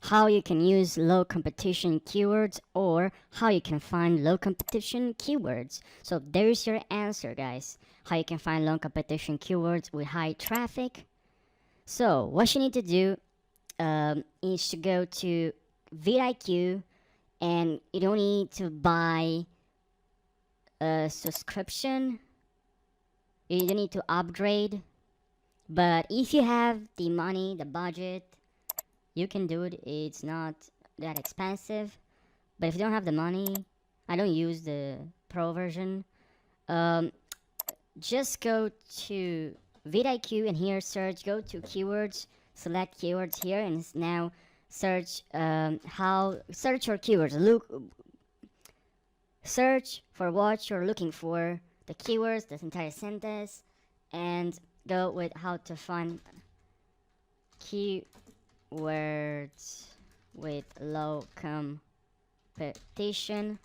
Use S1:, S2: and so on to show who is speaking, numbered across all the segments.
S1: how you can use low competition keywords or how you can find low competition keywords. So there's your answer, guys. How you can find low competition keywords with high traffic. So what you need to do is to go to vidIQ, and you don't need to buy a subscription. You don't need to upgrade. But if you have the money, the budget, you can do it. It's not that expensive. But if you don't have the money, I don't use the pro version. Um, just go to vidIQ and here search, go to keywords, select keywords here, and now search search your keywords. Search for what you're looking for, the keywords, this entire sentence, and go with how to find keywords with low competition,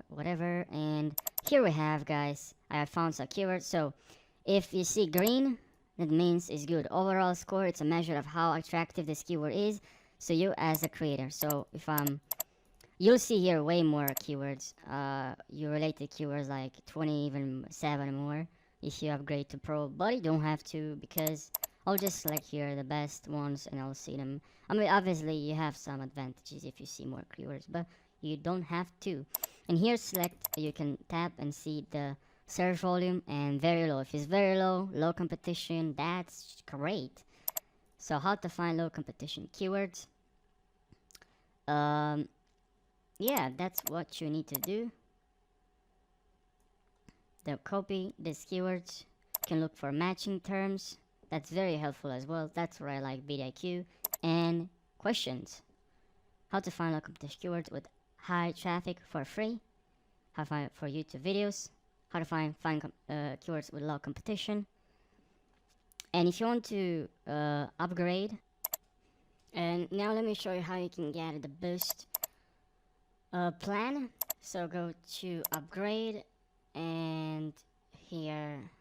S1: whatever. And here we have, guys, I have found some keywords. So if you see green, that means it's good. Overall score, it's a measure of how attractive this keyword is, so you as a creator. So if you'll see here way more keywords, you related keywords like 20, even 7 more if you upgrade to pro, but you don't have to, because I'll just select here the best ones and I'll see them. I mean, obviously you have some advantages if you see more keywords, but you don't have to. And here select, you can tap and see the search volume, and very low. If it's very low, low competition, that's great. So how to find low competition keywords. Yeah, that's what you need to do. Then copy these keywords. You can look for matching terms. That's very helpful as well. That's where I like vidIQ. And questions. How to find low competition keywords with high traffic for free. How to find for YouTube videos. How to find keywords with low competition. And if you want to upgrade, and now let me show you how you can get the boost plan. So go to upgrade, and here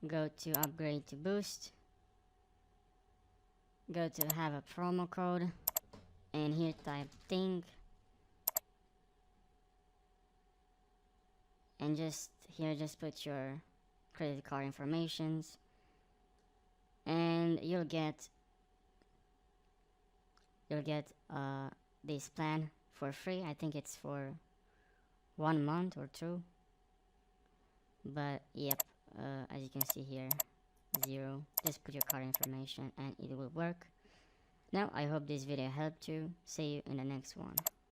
S1: go to upgrade to boost. Go to have a promo code, and here type think, and just put your credit card informations, and you'll get this plan for free. I think it's for 1 month or 2, but yep, as you can see here, 0. Just put your card information and it will work. Now I hope this video helped you. See you in the next one.